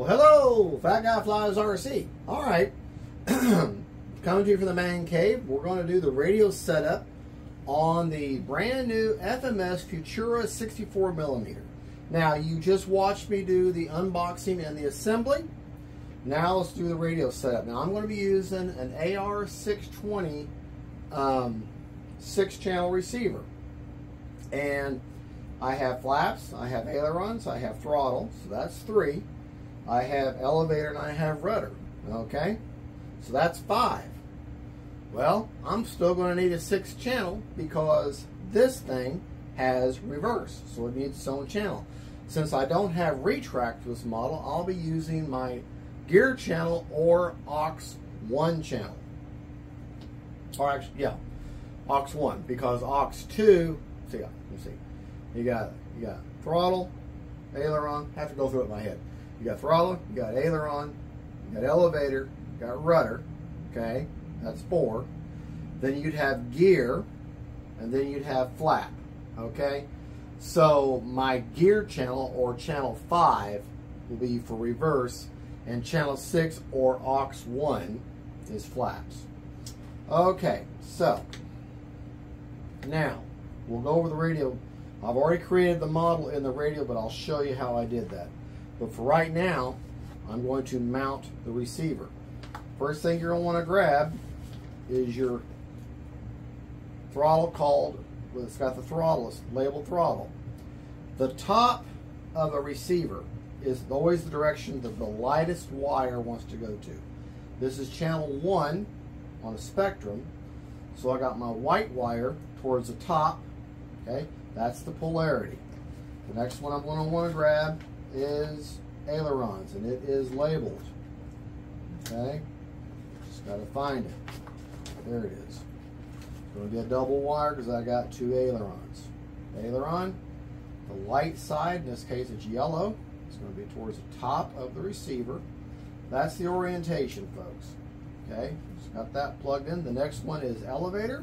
Well, hello, Fat Guy Flies RC. All right, coming to you from the man cave. We're going to do the radio setup on the brand new FMS FUTURA 64mm. Now, you just watched me do the unboxing and the assembly. Now let's do the radio setup. Now I'm going to be using an AR620 6-channel receiver, and I have flaps, I have ailerons, I have throttle, so that's 3. I have elevator and I have rudder. Okay, so that's 5. Well, I'm still going to need a 6th channel because this thing has reverse, so it needs its own channel. Since I don't have retract for this model, I'll be using my gear channel or aux 1 channel. Or actually, yeah, aux 1, because aux 2, see, let me see. You got throttle, aileron. I have to go through it in my head. You got throttle, you got aileron, you got elevator, you got rudder. Okay, that's 4. Then you'd have gear, and then you'd have flap. Okay, so my gear channel or channel 5 will be for reverse, and channel 6 or aux 1 is flaps. Okay, so now we'll go over the radio. I've already created the model in the radio, but I'll show you how I did that. But for right now, I'm going to mount the receiver. First thing you're going to want to grab is your throttle it's got the throttle, it's labeled throttle. The top of a receiver is always the direction that the lightest wire wants to go to. This is channel 1 on a spectrum, so I got my white wire towards the top. Okay, that's the polarity. The next one I'm going to want to grab is ailerons, and it is labeled. Okay, just got to find it. There it is. It's going to be a double wire because I got 2 ailerons. Aileron, the light side, in this case it's yellow, it's going to be towards the top of the receiver. That's the orientation, folks. Okay, just got that plugged in. The next one is elevator.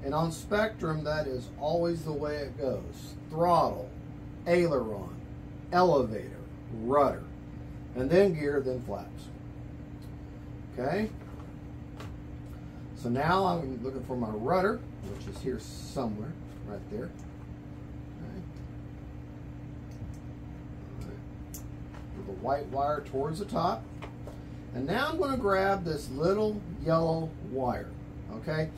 And on spectrum, that is always the way it goes. Throttle, aileron, elevator, rudder, and then gear, then flaps. Okay? So now I'm looking for my rudder, which is here somewhere, right there. Okay. All right. With the white wire towards the top. And now I'm going to grab this little yellow wire. Okay?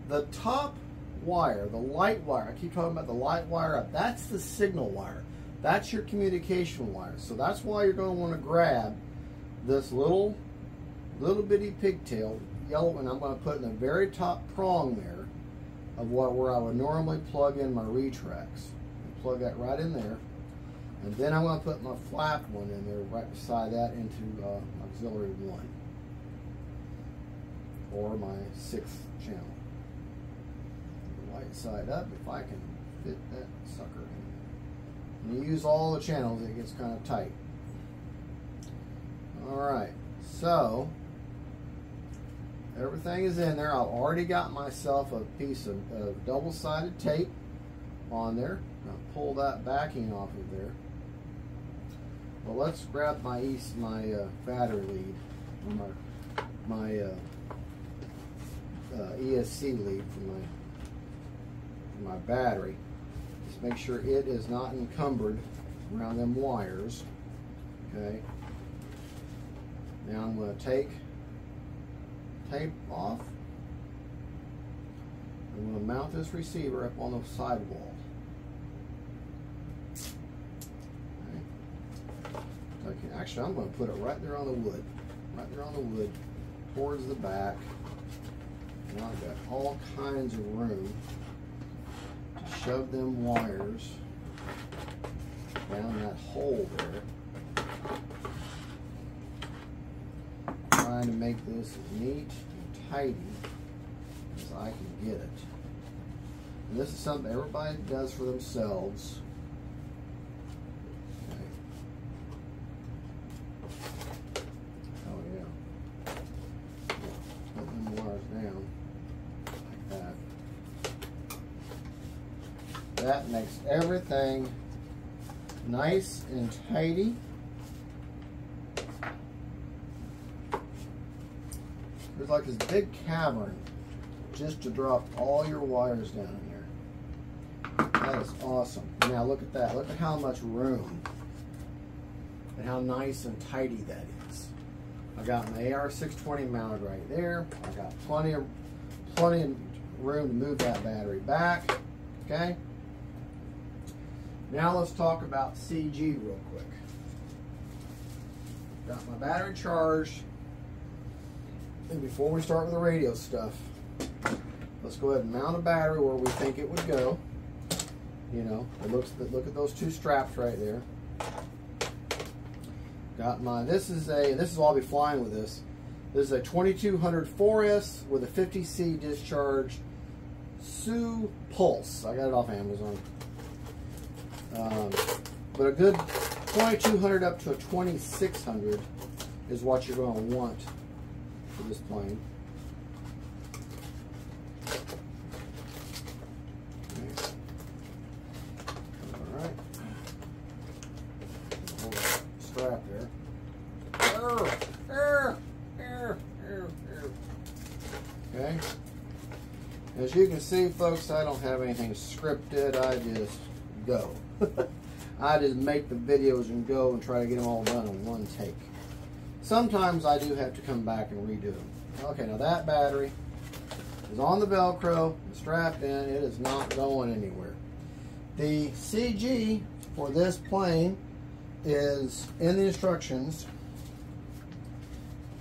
The top wire, the light wire, I keep talking about the light wire up, that's the signal wire. That's your communication wire. So that's why you're going to want to grab this little bitty pigtail yellow, and I'm going to put in the very top prong there of where I would normally plug in my retracts. Plug that right in there. And then I'm going to put my flap one in there right beside that into auxiliary 1. Or my 6th channel. Light side up, if I can fit that sucker in. When you use all the channels, it gets kind of tight. Alright, so everything is in there. I've already got myself a piece of double-sided tape on there. I'll pull that backing off of there. But let's grab my battery lead, or my ESC lead for my battery. Just make sure it is not encumbered around them wires. Okay. Now I'm going to take tape off. I'm going to mount this receiver up on the sidewall. Okay. Actually, I'm going to put it right there on the wood. Right there on the wood, towards the back. Now I've got all kinds of room to shove them wires down that hole there. Trying to make this as neat and tidy as I can get it. And this is something everybody does for themselves. Okay. Oh yeah. Put them wires down like that. That makes everything nice and tidy. It's like this big cavern just to drop all your wires down in there. That is awesome. Now look at that. Look at how much room and how nice and tidy that is. I got my AR620 mounted right there. I got plenty of room to move that battery back. Okay. Now let's talk about CG real quick. Got my battery charged. And before we start with the radio stuff, let's go ahead and mount a battery where we think it would go. You know, look at those two straps right there. Got my, this is what I'll be flying with this. This is a 2200 4S with a 50C discharge Sue Pulse. I got it off Amazon. But a good 2200 up to a 2600 is what you're going to want for this plane. Alright. Hold that strap there. Okay. As you can see, folks, I don't have anything scripted. I just go. I just make the videos and go and try to get them all done in one take. Sometimes I do have to come back and redo them. Okay, now that battery is on the Velcro, strapped in. It is not going anywhere. The CG for this plane is in the instructions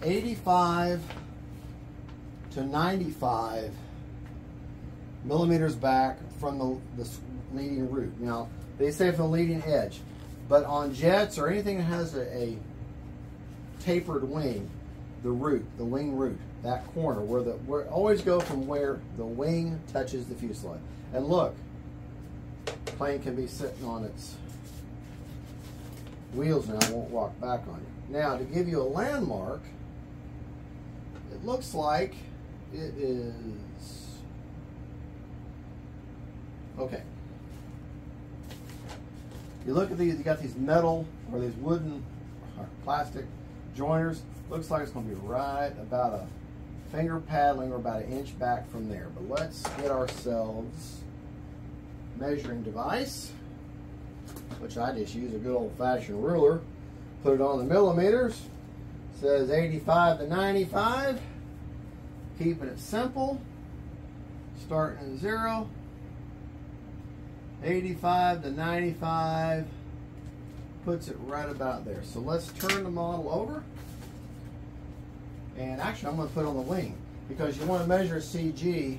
85 to 95 millimeters back from the leading root. Now, they say from the leading edge, but on jets or anything that has a tapered wing, the wing root, that corner where always go from where the wing touches the fuselage. And look, the plane can be sitting on its wheels now. I won't walk back on you. Now, to give you a landmark, it looks like it is okay. You look at these, you got these metal or these wooden or plastic joiners. Looks like it's going to be right about a finger paddling or about an inch back from there. But let's get ourselves a measuring device, which I just use a good old-fashioned ruler. Put it on the millimeters. It says 85 to 95. Keeping it simple. Starting at 0. 85 to 95 puts it right about there. So let's turn the model over. And actually, I'm going to put it on the wing because you want to measure CG.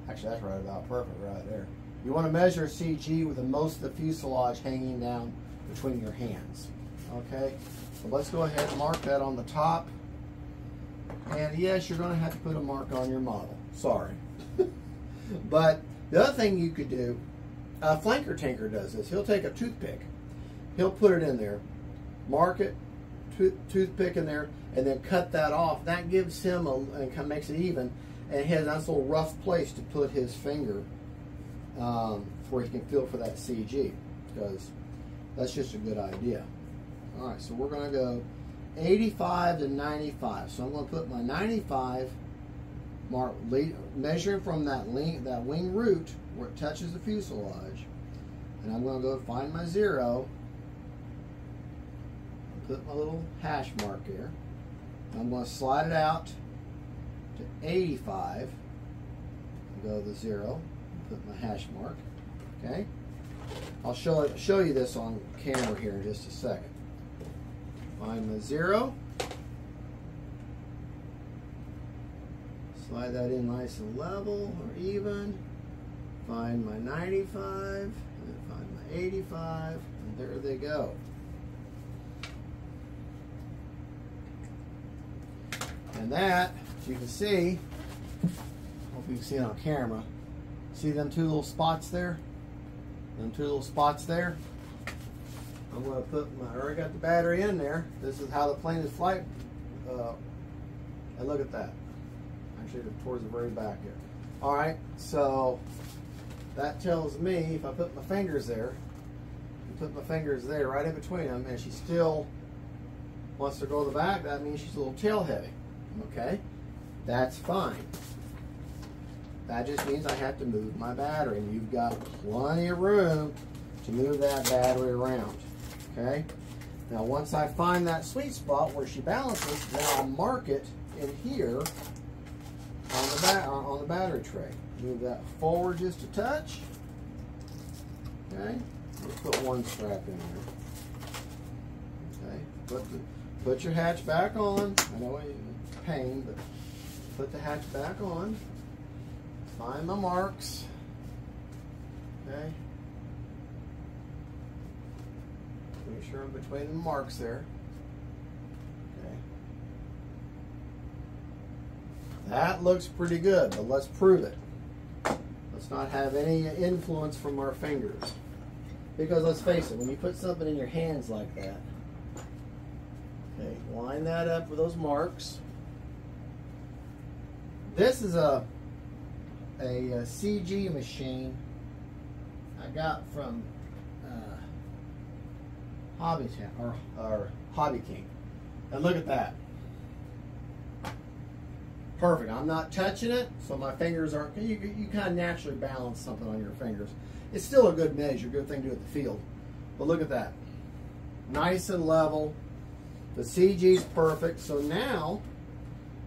Actually, that's right about perfect right there. You want to measure CG with the most of the fuselage hanging down between your hands. Okay, so let's go ahead and mark that on the top. And yes, you're going to have to put a mark on your model. Sorry. But the other thing you could do, a flanker tanker does this. He'll take a toothpick. He'll put it in there, mark it, toothpick in there, and then cut that off. That gives him and makes it even, and he has a nice little rough place to put his finger where he can feel for that CG, because that's just a good idea. All right, so we're going to go 85 to 95. So I'm going to put my 95 mark, measuring from that wing root where it touches the fuselage, and I'm going to go find my 0. Put my little hash mark here. I'm going to slide it out to 85. Go to the 0. Put my hash mark. Okay. I'll show you this on camera here in just a second. Find my 0. Slide that in nice and level or even. Find my 95. And then find my 85. And there they go. And that, as you can see, hope you can see it on camera. See them two little spots there? Them two little spots there? I'm going to put I already got the battery in there. This is how the plane is flight. And look at that. Actually, towards the very back here. All right, so that tells me if I put my fingers there, right in between them, and she still wants to go to the back, that means she's a little tail heavy. Okay, that's fine. That just means I have to move my battery, and you've got plenty of room to move that battery around. Okay, now once I find that sweet spot where she balances, then I'll mark it in here on the battery tray. Move that forward just a touch. Okay, let's put one strap in there. Okay, put your hatch back on. I know it's a pain, but put the hatch back on. Find my marks. Okay, make sure I'm between the marks there. Okay, that looks pretty good, but let's prove it. Let's not have any influence from our fingers. Because let's face it, when you put something in your hands like that, okay, line that up with those marks. This is a CG machine I got from Hobby King. And look at that. Perfect. I'm not touching it, so my fingers aren't. You kind of naturally balance something on your fingers. It's still a good measure, good thing to do at the field. But look at that. Nice and level. The CG's perfect. So now,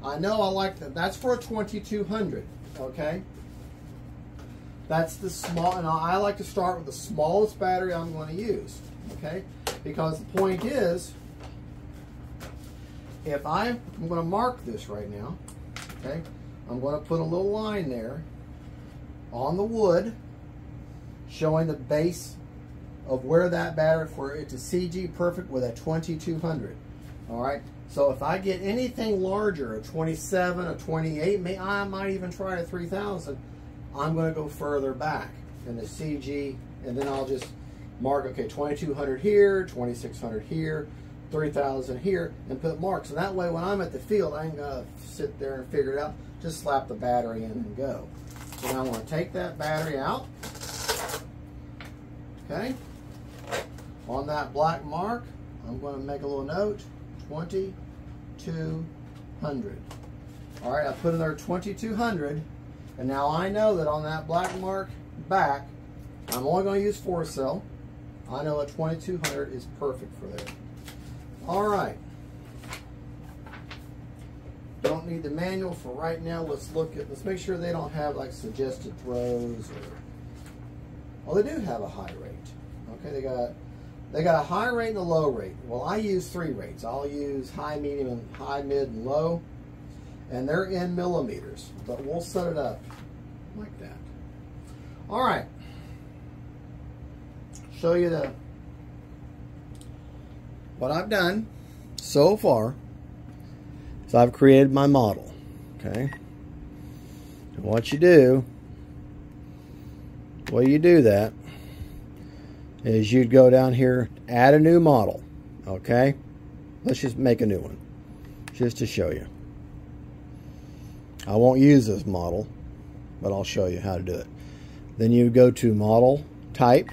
I know I like that. That's for a 2200, okay? That's the small, and I like to start with the smallest battery I'm going to use, okay? Because the point is, if I'm going to mark this right now, okay? I'm going to put a little line there on the wood showing the base of where that battery, for it to CG perfect with a 2200. All right, so if I get anything larger, a 27, a 28, I might even try a 3000, I'm going to go further back in the CG, and then I'll just mark, okay, 2200 here, 2600 here, 3000 here, and put marks. And that way, when I'm at the field, I ain't going to sit there and figure it out. Just slap the battery in and go. So now I want to take that battery out. Okay. On that black mark, I'm going to make a little note, 2200. All right, I put in there 2200, and now I know that on that black mark back, I'm only going to use 4-cell. I know a 2200 is perfect for there. All right. Don't need the manual for right now. Let's make sure they don't have like suggested throws or. Well, they do have a high rate. Okay, they got a high rate and a low rate. Well, I use 3 rates. I'll use high, medium, and high, mid, and low, and they're in millimeters. But we'll set it up like that. All right. Show you what I've done so far. So I've created my model. Okay. And what you do. Well, you do that is you'd go down here, add a new model, okay? Let's just make a new one, just to show you. I won't use this model, but I'll show you how to do it. Then you go to model type.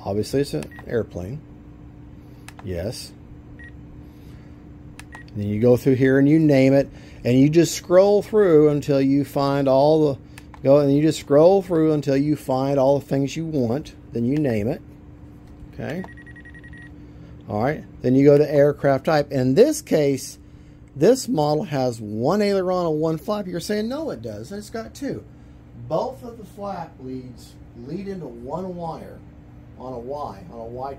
Obviously, it's an airplane. Yes. Then you go through here and you name it, and you just scroll through until you find all the and you just scroll through until you find all the things you want. Then you name it. Okay. All right. Then you go to aircraft type. In this case, this model has 1 aileron and 1 flap. You're saying, no, it does. It's got 2. Both of the flap leads lead into 1 wire on a Y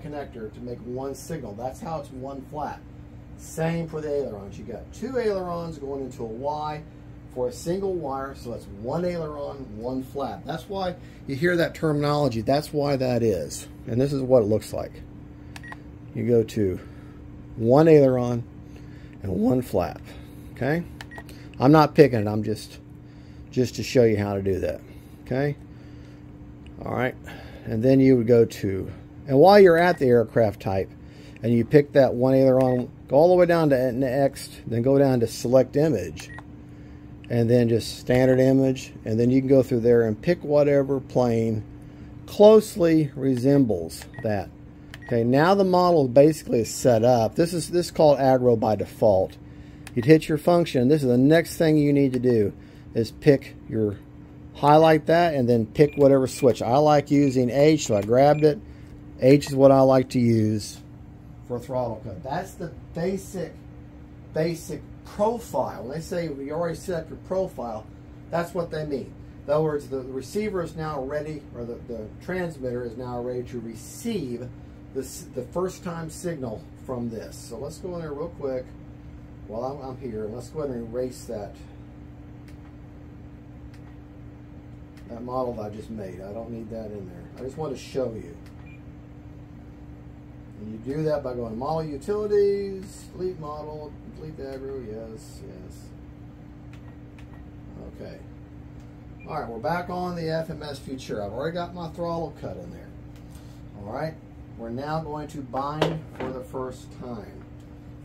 connector to make 1 signal. That's how it's 1 flap. Same for the ailerons. You got 2 ailerons going into a Y for a single wire, so that's 1 aileron, 1 flap. That's why you hear that terminology. That's why that is. And this is what it looks like. You go to 1 aileron and 1 flap. Okay? I'm not picking it. I'm just to show you how to do that. Okay? All right. And then you would go to, and while you're at the aircraft type, and you pick that 1 aileron, go all the way down to next, then go down to select image, and then just standard image, and then you can go through there and pick whatever plane closely resembles that. Okay, now the model basically is set up. This is called aggro by default, you'd hit your function. This is the next thing you need to do, is highlight that and then pick whatever switch. I like using H, so I grabbed it. H is what I like to use for throttle cut. That's the basic profile. When they say you already set up your profile, that's what they mean. In other words, the receiver is now ready, or the transmitter is now ready to receive the first time signal from this. So let's go in there real quick while I'm here. Let's go ahead and erase that model that I just made. I don't need that in there. I just want to show you. And you do that by going Model Utilities, Delete Model, Delete Aggro, yes. Okay. Alright, we're back on the FMS Futura. I've already got my throttle cut in there. Alright, we're now going to bind for the first time.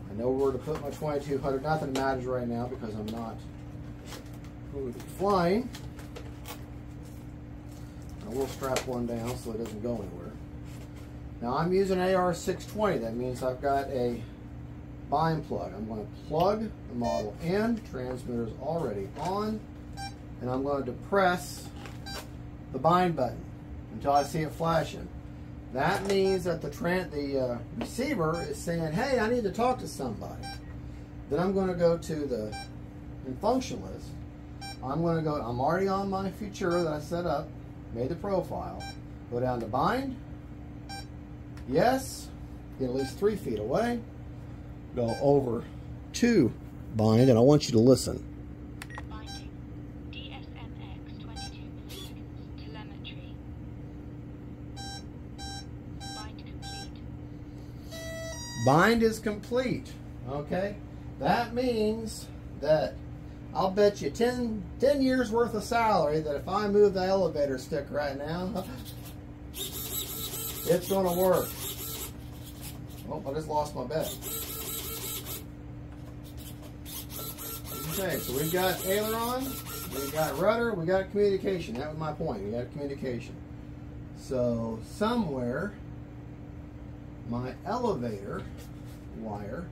I know where to put my 2200. Nothing matters right now because I'm not going to be flying. I will strap one down so it doesn't go anywhere. Now I'm using AR620. That means I've got a bind plug. I'm going to plug the model in. Transmitter is already on. And I'm going to press the bind button until I see it flashing. That means that the receiver is saying, hey, I need to talk to somebody. Then I'm going to go to the function list. I'm already on my Futura that I set up, made the profile. Go down to bind. Yes. Get at least 3 feet away. Go over to bind, and I want you to listen. Bind is complete. Okay, that means that I'll bet you 10 years worth of salary that if I move the elevator stick right now, it's going to work. Oh, I just lost my bet. Okay, so we've got aileron, we've got rudder, we got communication. That was my point. We got communication. So somewhere my elevator wire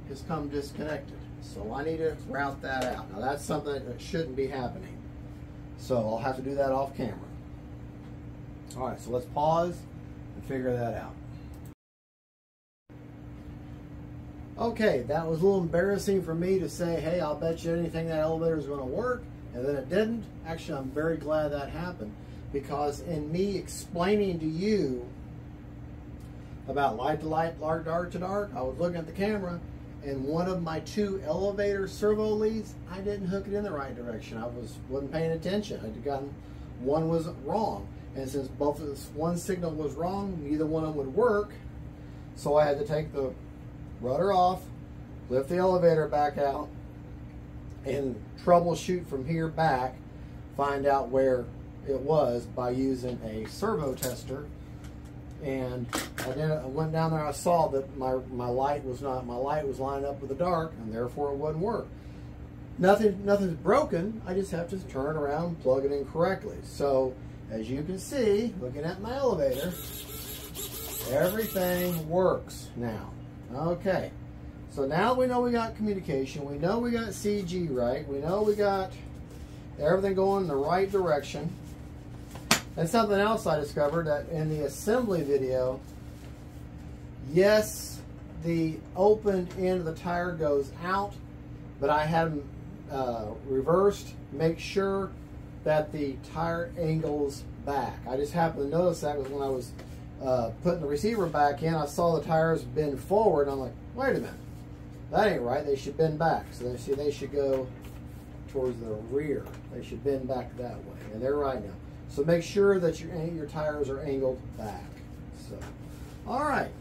has come disconnected. So I need to route that out. Now that's something that shouldn't be happening. So I'll have to do that off camera. Alright, so let's pause and figure that out. Okay, that was a little embarrassing for me to say, hey, I'll bet you anything that elevator is going to work, and then it didn't. Actually, I'm very glad that happened, because in me explaining to you about light to light, dark to dark, I was looking at the camera, and one of my 2 elevator servo leads, I didn't hook it in the right direction. I wasn't paying attention. I'd gotten one was wrong, and since both of this one signal was wrong, neither one of them would work. So I had to take the rudder off, lift the elevator back out, and troubleshoot from here back, find out where it was by using a servo tester. And I went down there, I saw that my light was lined up with the dark, and therefore it wouldn't work. Nothing's broken, I just have to turn it around and plug it in correctly. So as you can see, looking at my elevator, everything works now. Okay, so now we know we got communication, we know we got CG right, we know we got everything going in the right direction. And something else I discovered, that in the assembly video, yes, the opened end of the tire goes out, but I had them reversed, make sure that the tire angles back. I just happened to notice that when I was putting the receiver back in, I saw the tires bend forward, and I'm like, wait a minute, that ain't right, they should bend back. So they should go towards the rear. They should bend back that way, and they're right now. So make sure that your tires are angled back. So, all right.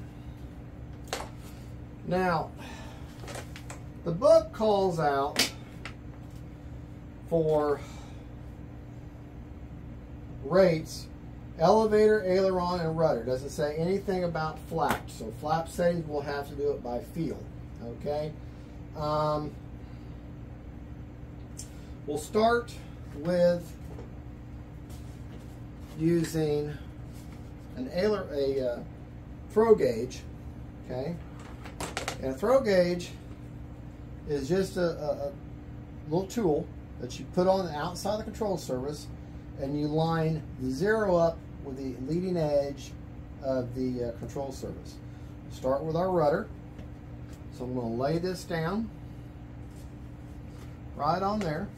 Now, the book calls out for rates, elevator, aileron, and rudder. It doesn't say anything about flaps. So flap settings, we'll have to do it by feel. Okay. We'll start with using a throw gauge, okay? And a throw gauge is just a little tool that you put on the outside of the control surface, and you line the 0 up with the leading edge of the control surface. Start with our rudder. So I'm going to lay this down right on there.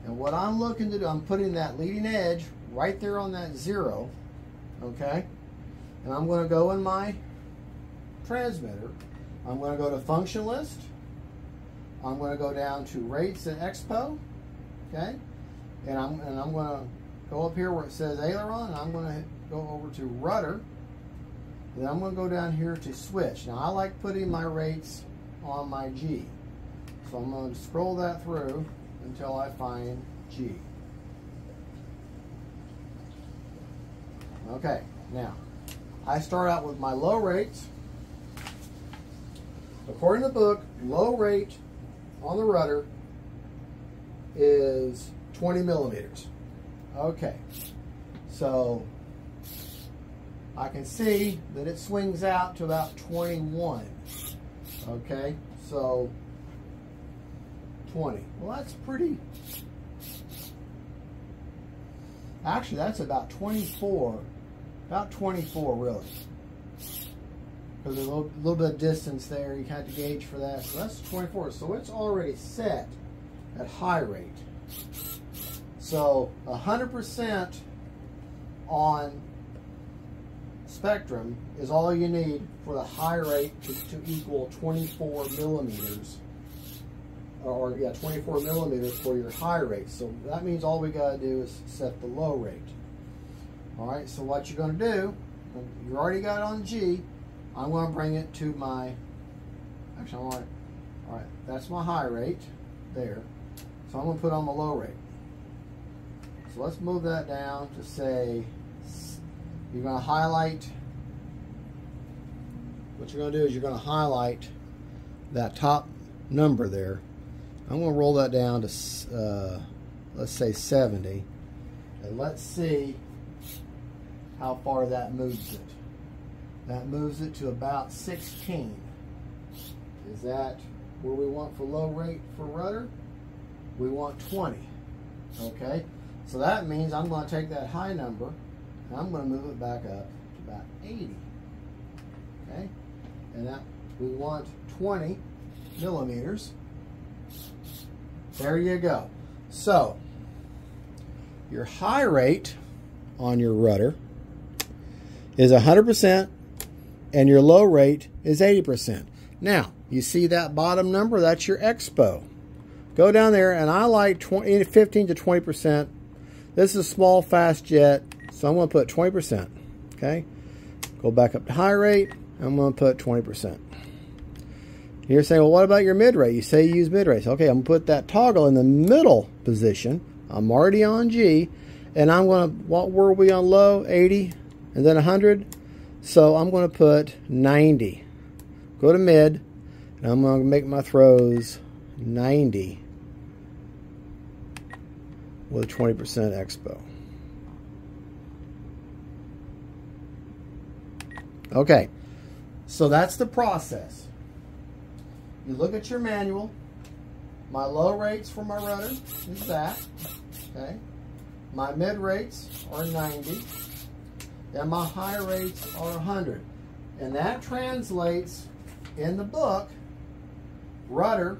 And what I'm looking to do, I'm putting that leading edge right there on that 0, okay? And I'm going to go in my transmitter. I'm going to go to function list. I'm going to go down to rates and expo, okay? And I'm going to go up here where it says aileron, and I'm going to go over to rudder. Then I'm going to go down here to switch. Now I like putting my rates on my G. So I'm going to scroll that through until I find G. Okay, now I start out with my low rates. According to the book, low rate on the rudder is 20 millimeters. Okay, so I can see that it swings out to about 21. Okay, so 20. Well, that's pretty. Actually, that's about 24. About 24, really. Because there's a little bit of distance there. You have to gauge for that. So that's 24. So it's already set at high rate. So 100% on spectrum is all you need for the high rate to equal 24 millimeters. Or yeah, 24 millimeters for your high rate. So that means all we got to do is set the low rate. All right, so what you're going to do, you already got it on G. I'm going to bring it to my, actually, all right, that's my high rate there. So I'm going to put on the low rate. So let's move that down to say, you're going to highlight, what you're going to do is you're going to highlight that top number there. I'm going to roll that down to, let's say 70. And let's see how far that moves it. That moves it to about 16. Is that where we want for low rate for rudder? We want 20. Okay, so that means I'm going to take that high number and I'm going to move it back up to about 80. Okay, and that we want 20 millimeters. There you go. So your high rate on your rudder is 100% and your low rate is 80%. Now, you see that bottom number? That's your expo. Go down there, and I like 15 to 20%. This is a small, fast jet, so I'm going to put 20%. Okay? Go back up to high rate. I'm going to put 20%. You're saying, well, what about your mid-rate? You say you use mid-rate. Okay, I'm going to put that toggle in the middle position. I'm already on G, and I'm going to, what were we on low? 80, and then 100. So I'm going to put 90. Go to mid, and I'm going to make my throws 90 with 20% expo. Okay, so that's the process. You look at your manual. My low rates for my rudder is that. Okay, my mid rates are 90. And my high rates are 100. And that translates in the book, rudder,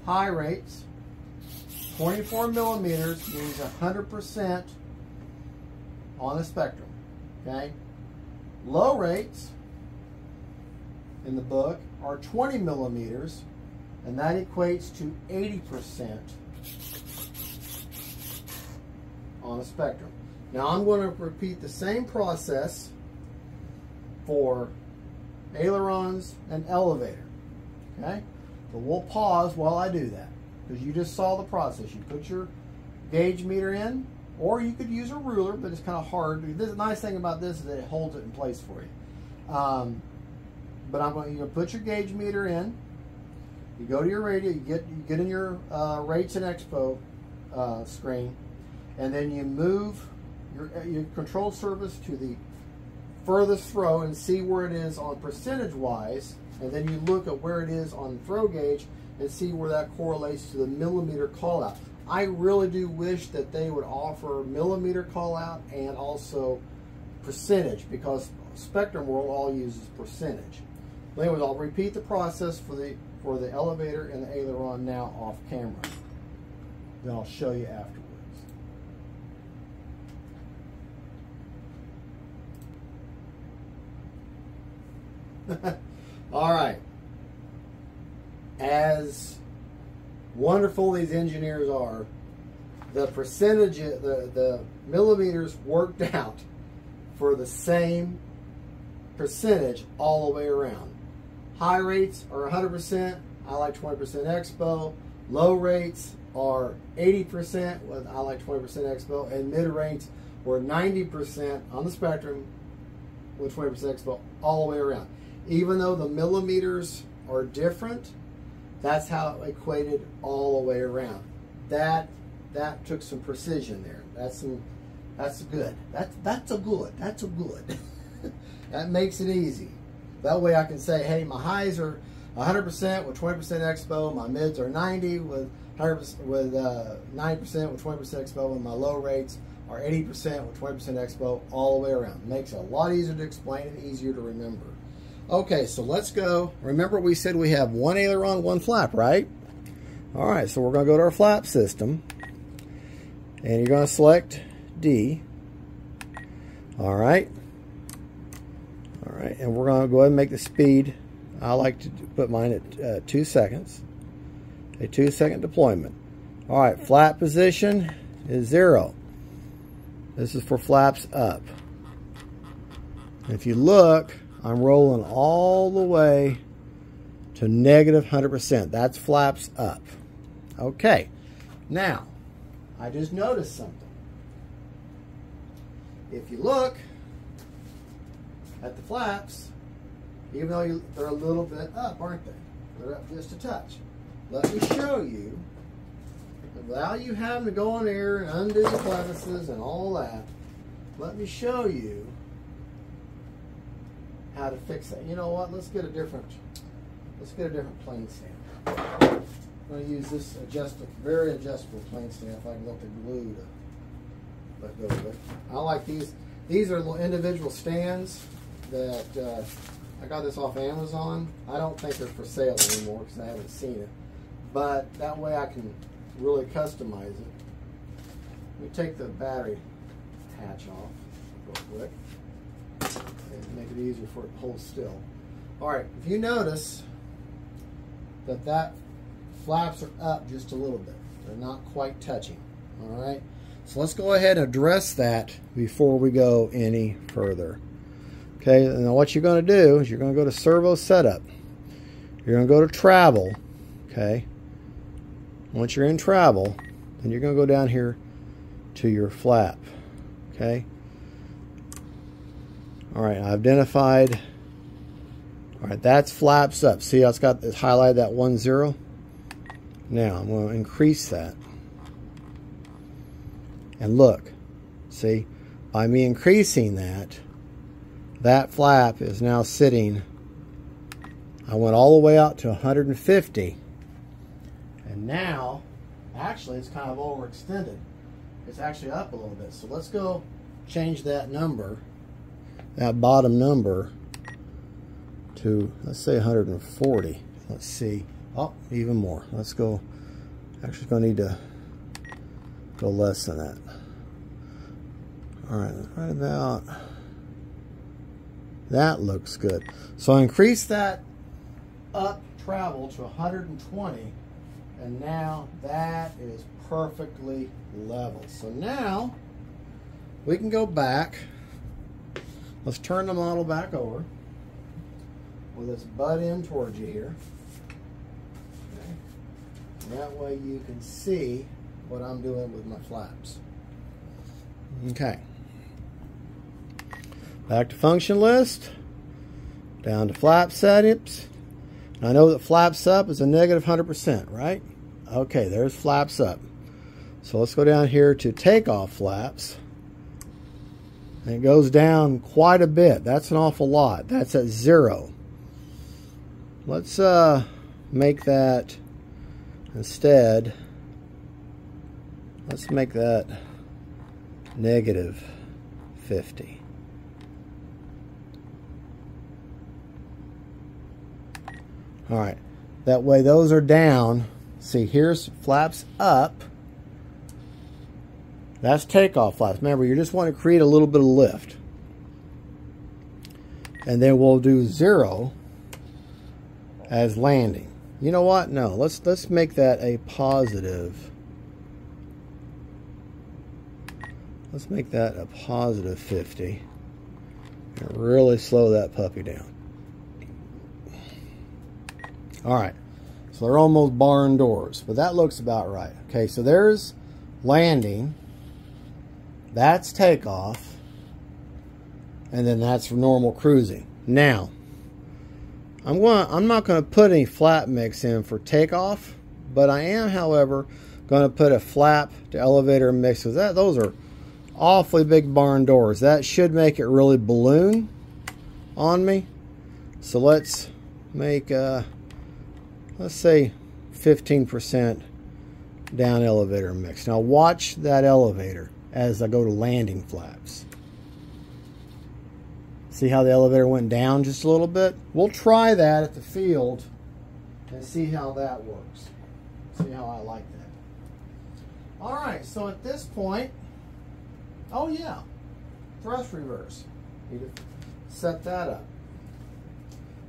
high rates, 24 millimeters means 100% on the spectrum. Okay? Low rates in the book are 20 millimeters, and that equates to 80% on the spectrum. Now I'm going to repeat the same process for ailerons and elevator. Okay? So we'll pause while I do that, because you just saw the process. You put your gauge meter in, or you could use a ruler, but it's kind of hard. The nice thing about this is that it holds it in place for you. But I'm going to put your gauge meter in. You go to your radio. You get in your rates and expo screen, and then you move your control surface to the furthest throw and see where it is on percentage-wise and then you look at where it is on the throw gauge and see where that correlates to the millimeter call out. I really do wish that they would offer millimeter call out and also percentage, because Spectrum World all uses percentage. But anyways, I'll repeat the process for the elevator and the aileron now off camera. Then I'll show you afterwards. All right. As wonderful these engineers are, the percentage, the millimeters worked out for the same percentage all the way around. High rates are 100%. I like 20% expo. Low rates are 80% with I like 20% expo, and mid rates were 90% on the Spectrum with 20% expo all the way around. Even though the millimeters are different, that's how it equated all the way around. That took some precision there. That's good. That's a good. That makes it easy. That way I can say, hey, my highs are 100% with 20% expo. My mids are 90 with 100% with 90% with 20% expo, and my low rates are 80% with 20% expo all the way around. Makes it a lot easier to explain and easier to remember. Okay, so let's go. Remember we said we have one aileron, one flap, right? All right, so we're going to go to our flap system, and you're going to select D. All right, and we're going to go ahead and make the speed. I like to put mine at 2 seconds. A 2-second deployment. All right, flap position is 0. This is for flaps up. If you look, I'm rolling all the way to negative 100%. That's flaps up. Okay, now I just noticed something. If you look at the flaps, even though they're a little bit up, aren't they? They're up just a touch. Let me show you, without you having to go in there and undo the clevises and all that, let me show you how to fix that. You know what? Let's get a different plane stand. I'm going to use this very adjustable plane stand if I can get the glue to let go of it. I like these. These are little individual stands that I got this off Amazon. I don't think they're for sale anymore because I haven't seen it. But that way I can really customize it. Let me take the battery hatch off real quick. And make it easier for it to hold still. Alright, if you notice that flaps are up just a little bit. They're not quite touching. Alright, so let's go ahead and address that before we go any further. Okay, now what you're going to do is you're going to go to servo setup. You're going to go to travel. Okay, once you're in travel, then you're going to go down here to your flap. Okay, all right, I identified. All right, that's flaps up. See how it's got this highlighted, that 1-0. Now I'm going to increase that, and look, see, by me increasing that flap is now sitting. I went all the way out to 150, and now actually it's kind of overextended. It's actually up a little bit. So let's go change that number, that bottom number, to, let's say 140. Let's see. Oh, even more. Let's go. Actually going to need to go less than that. All right, right about. That looks good. So I increased that up travel to 120, and now that is perfectly level. So now we can go back. Let's turn the model back over with its butt in towards you here. Okay. That way you can see what I'm doing with my flaps. Okay. Back to function list. Down to flap settings. I know that flaps up is a negative 100%, right? Okay, there's flaps up. So let's go down here to takeoff flaps. And it goes down quite a bit. That's an awful lot. That's at 0. let's make that instead, let's make that -50. All right, that way those are down. See, here's flaps up. That's takeoff flaps. Remember, you just want to create a little bit of lift. And then we'll do 0 as landing. You know what? No, let's make that a positive. Let's make that a positive 50. And really slow that puppy down. All right, so they're almost barn doors, but that looks about right. Okay, so there's landing. That's takeoff. And then that's normal cruising. Now, I'm not going to put any flap mix in for takeoff, but I am, however, going to put a flap to elevator mix, because those are awfully big barn doors. That should make it really balloon on me. So let's make, let's say 15% down elevator mix. Now watch that elevator as I go to landing flaps. See how the elevator went down just a little bit? We'll try that at the field and see how that works. See how I like that. All right, so at this point, oh yeah, thrust reverse. Need to set that up.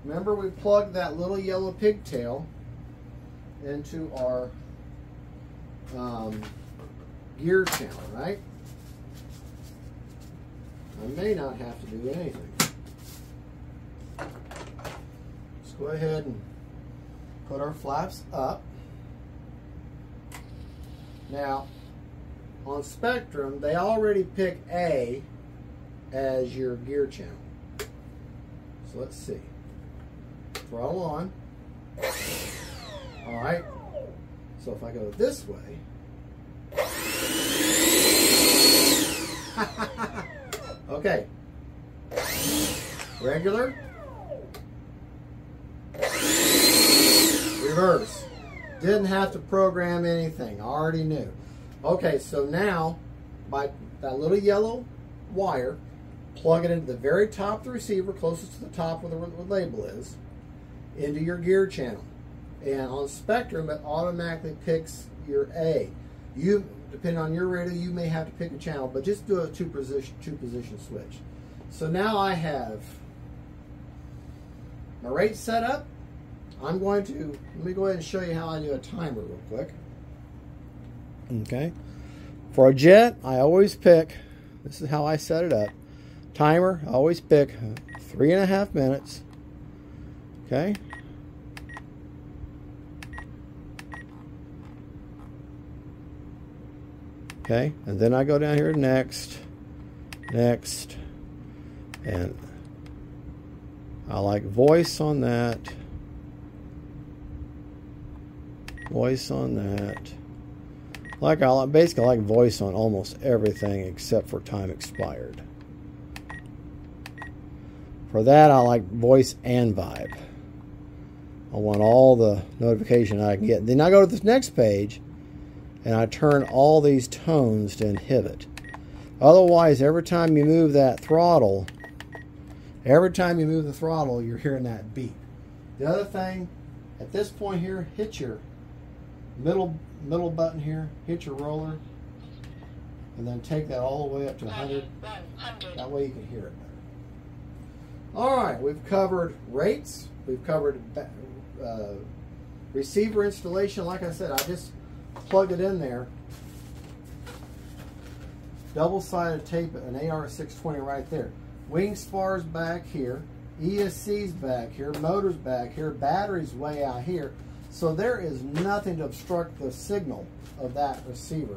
Remember, we plugged that little yellow pigtail into our gear channel, right? I may not have to do anything. Let's go ahead and put our flaps up. Now, on Spectrum, they already pick A as your gear channel. So let's see. Throttle on. All right. So if I go this way, okay. Regular. Reverse. Didn't have to program anything. I already knew. Okay, so now, by that little yellow wire, plug it into the very top of the receiver, closest to the top where the label is, into your gear channel. And on Spectrum, it automatically picks your A. You, depending on your radio, you may have to pick a channel, but just do a two position switch. So now I have my rate set up. I'm going to, let me go ahead and show you how I do a timer real quick. Okay. For a jet, I always pick, this is how I set it up. Timer, I always pick 3.5 minutes. Okay. Okay, and then I go down here to next, and I like voice on that, voice on that. I basically like voice on almost everything except for time expired. For that, I like voice and vibe. I want all the notification I can get. Then I go to this next page, and I turn all these tones to inhibit. Otherwise, every time you move that throttle, you're hearing that beep. The other thing, at this point here, hit your middle button here, hit your roller, and then take that all the way up to 100. That way you can hear it better. All right, we've covered rates. We've covered receiver installation. Like I said, I just plugged it in there. Double-sided tape, an AR620 right there. Wing spars back here. ESC's back here. Motors back here. Batteries way out here. So there is nothing to obstruct the signal of that receiver.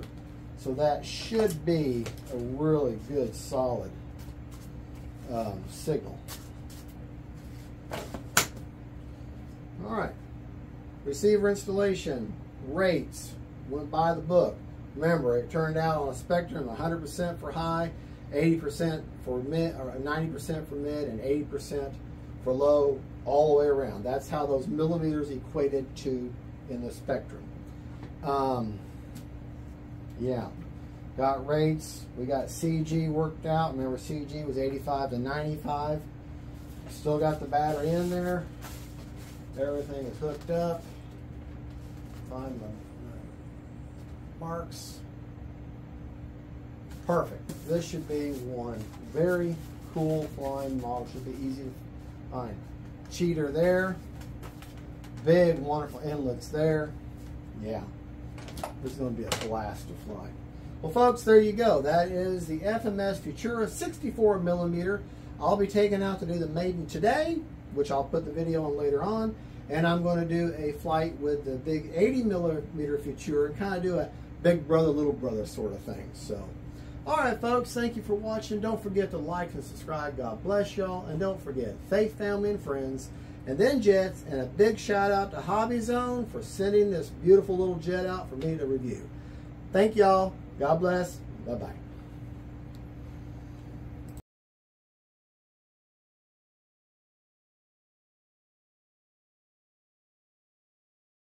So that should be a really good, solid signal. All right. Receiver installation, rates, went by the book. Remember, it turned out on a Spectrum 100% for high, 80% for mid, or 90% for mid, and 80% for low all the way around. That's how those millimeters equated to in the spectrum. Yeah, got rates. We got CG worked out. Remember, CG was 85 to 95. Still got the battery in there. Everything is hooked up. Find the marks. Perfect. This should be one very cool flying model. Should be easy to find. Cheater there. Big, wonderful inlets there. Yeah. This is going to be a blast to fly. Well, folks, there you go. That is the FMS Futura 64mm. I'll be taking out to do the maiden today, which I'll put the video on later on. And I'm going to do a flight with the big 80mm Futura and kind of do a big brother, little brother sort of thing. So, all right, folks, thank you for watching. Don't forget to like and subscribe. God bless y'all. And don't forget, faith, family, and friends. And then jets, and a big shout out to Hobby Zone for sending this beautiful little jet out for me to review. Thank y'all. God bless. Bye-bye.